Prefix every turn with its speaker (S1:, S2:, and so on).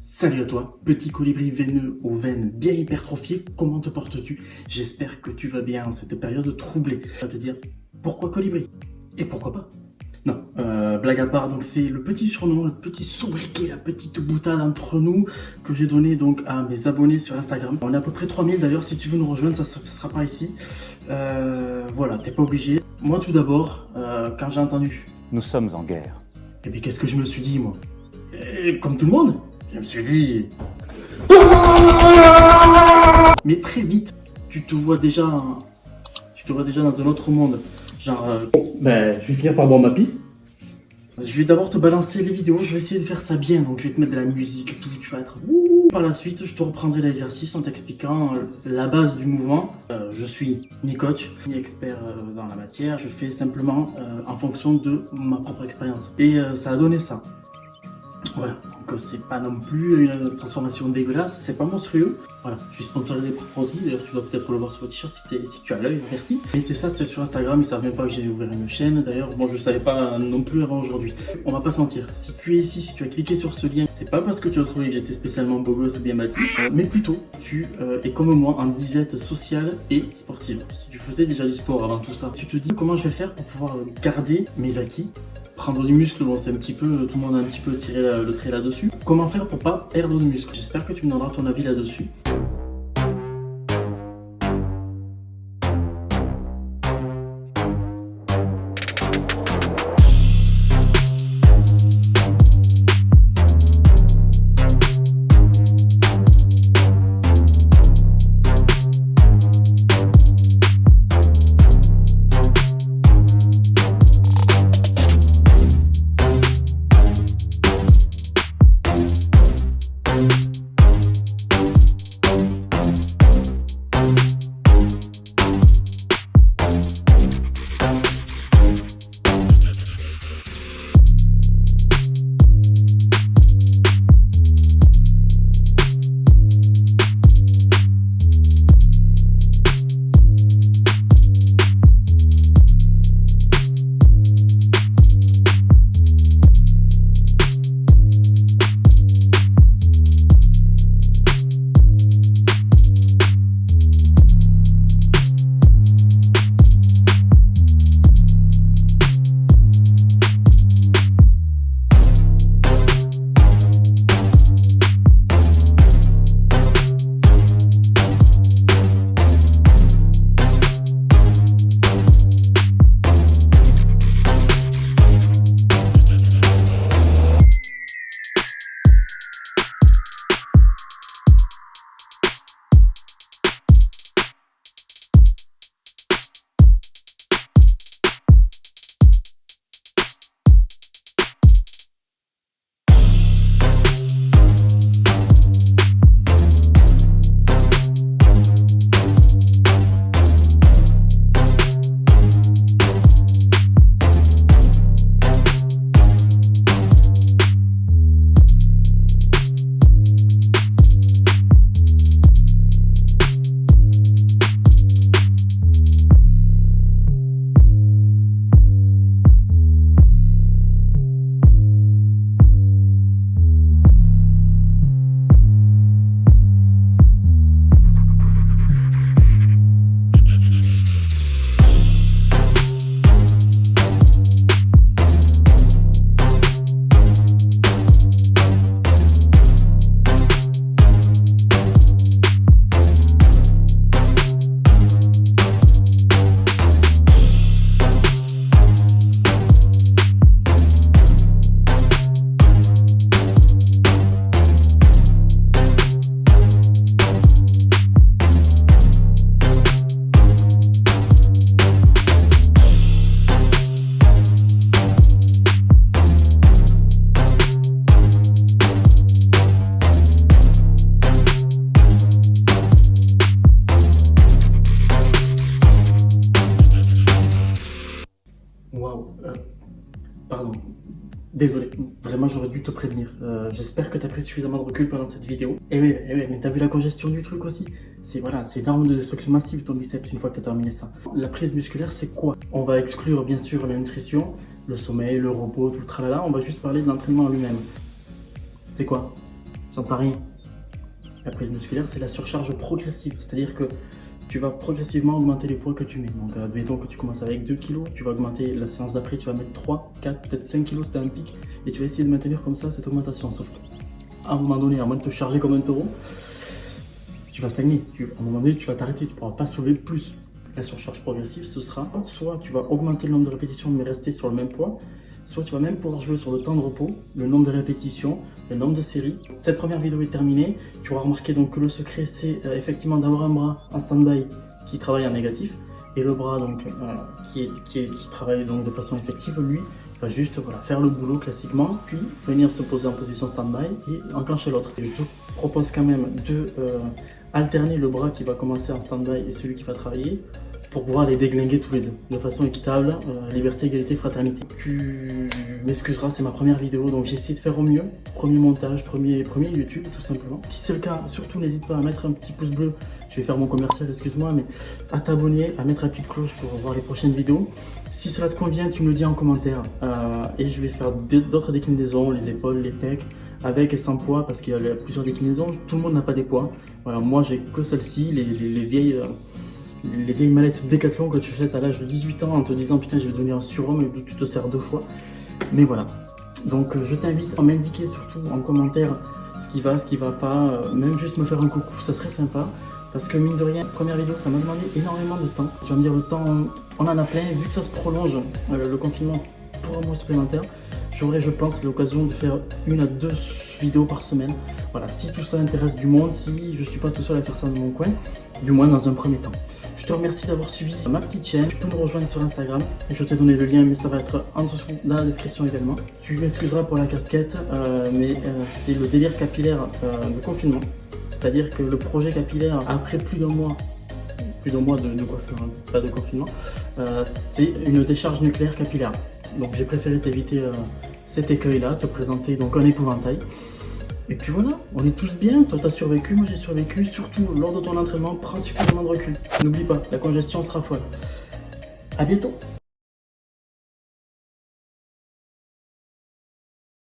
S1: Salut à toi, petit colibri veineux aux veines bien hypertrophiées, comment te portes-tu? J'espère que tu vas bien en cette période troublée. Je vais te dire, pourquoi colibri? Et pourquoi pas? Non, blague à part, donc c'est le petit surnom, le petit sobriquet, la petite boutade entre nous que j'ai donné donc à mes abonnés sur Instagram. On est à peu près 3000 d'ailleurs, si tu veux nous rejoindre, ça sera par ici. Voilà, t'es pas obligé. Moi tout d'abord, quand j'ai entendu,
S2: Nous sommes en guerre.
S1: et puis qu'est-ce que je me suis dit moi? Comme tout le monde, je me suis dit... Mais très vite, tu te vois déjà dans un autre monde. Genre, je vais finir par boire ma pisse. Je vais d'abord te balancer les vidéos, je vais essayer de faire ça bien, donc je vais te mettre de la musique, tout, tu vas être ouh. Par la suite, je te reprendrai l'exercice en t'expliquant la base du mouvement. Je suis ni coach, ni expert dans la matière, je fais simplement en fonction de ma propre expérience. Et ça a donné ça. Voilà, donc c'est pas non plus une transformation dégueulasse, c'est pas monstrueux. Voilà, je suis sponsorisé par Prozzy, d'ailleurs tu dois peut-être le voir sur votre t-shirt si tu as l'œil averti. Et c'est ça, c'est sur Instagram, ils savent même pas que j'ai ouvert une chaîne, d'ailleurs bon je savais pas non plus avant aujourd'hui. On va pas se mentir, si tu es ici, si tu as cliqué sur ce lien, c'est pas parce que tu as trouvé que j'étais spécialement beau gosse ou bien bâti, mais plutôt tu es comme moi en disette sociale et sportive. Si tu faisais déjà du sport avant tout ça, tu te dis comment je vais faire pour pouvoir garder mes acquis. Prendre du muscle, bon c'est un petit peu, tout le monde a un petit peu tiré le trait là-dessus. Comment faire pour pas perdre de muscle? J'espère que tu me donneras ton avis là-dessus. Waouh, pardon, désolé, vraiment j'aurais dû te prévenir. J'espère que tu as pris suffisamment de recul pendant cette vidéo. Et oui, mais t'as vu la congestion du truc aussi? C'est voilà, c'est une arme de destruction massive ton biceps une fois que tu as terminé ça. La prise musculaire, c'est quoi? On va exclure bien sûr la nutrition, le sommeil, le repos, tout le tralala. On va juste parler de l'entraînement en lui-même. C'est quoi? j'entends rien. La prise musculaire, c'est la surcharge progressive, c'est-à-dire que tu vas progressivement augmenter les poids que tu mets. Donc, admettons que tu commences avec 2 kg, tu vas augmenter la séance d'après, tu vas mettre 3, 4, peut-être 5 kg, c'était un pic, et tu vas essayer de maintenir comme ça cette augmentation. Sauf qu'à un moment donné, à moins de te charger comme un taureau, tu vas stagner. À un moment donné, tu vas t'arrêter, tu ne pourras pas soulever plus. La surcharge progressive, ce sera soit tu vas augmenter le nombre de répétitions mais rester sur le même poids, soit tu vas même pouvoir jouer sur le temps de repos, le nombre de répétitions, le nombre de séries. Cette première vidéo est terminée. Tu auras remarqué donc que le secret, c'est effectivement d'avoir un bras en stand-by qui travaille en négatif et le bras donc, qui travaille donc de façon effective, lui, va juste faire le boulot classiquement, puis venir se poser en position stand-by et enclencher l'autre. Je te propose quand même de alterner le bras qui va commencer en stand-by et celui qui va travailler pour pouvoir les déglinguer tous les deux de façon équitable, liberté, égalité, fraternité. Tu m'excuseras, c'est ma première vidéo donc j'ai essayé de faire au mieux. Premier montage, premier YouTube tout simplement. Si c'est le cas, surtout n'hésite pas à mettre un petit pouce bleu. Je vais faire mon commercial, excuse-moi, mais à t'abonner, à mettre la petite cloche pour voir les prochaines vidéos. Si cela te convient, tu me le dis en commentaire et je vais faire d'autres déclinaisons, les épaules, les pecs, avec et sans poids parce qu'il y a plusieurs déclinaisons. Tout le monde n'a pas des poids. Voilà, moi j'ai que celle-ci, les vieilles mallettes Decathlon que tu achètes à l'âge de 18 ans en te disant putain je vais devenir un surhomme et tu te sers 2 fois. Mais voilà. Donc je t'invite à m'indiquer surtout en commentaire ce qui va pas, même juste me faire un coucou, ça serait sympa. Parce que mine de rien, première vidéo, ça m'a demandé énormément de temps. Tu vas me dire le temps, on en a plein. Vu que ça se prolonge, le confinement pour un mois supplémentaire, j'aurai je pense l'occasion de faire 1 à 2 vidéos par semaine. Voilà, si tout ça intéresse du monde, si je suis pas tout seul à faire ça dans mon coin, du moins dans un premier temps. Je te remercie d'avoir suivi ma petite chaîne. Tu peux me rejoindre sur Instagram. Je t'ai donné le lien, mais ça va être en dessous dans la description également. Tu m'excuseras pour la casquette, mais c'est le délire capillaire de confinement. C'est-à-dire que le projet capillaire, après plus d'un mois de coiffure, hein, pas de confinement, c'est une décharge nucléaire capillaire. Donc j'ai préféré t'éviter cet écueil-là, te présenter donc un épouvantail. Et puis voilà, on est tous bien, toi t'as survécu, moi j'ai survécu, surtout lors de ton entraînement, prends suffisamment de recul. N'oublie pas, la congestion sera folle. À bientôt.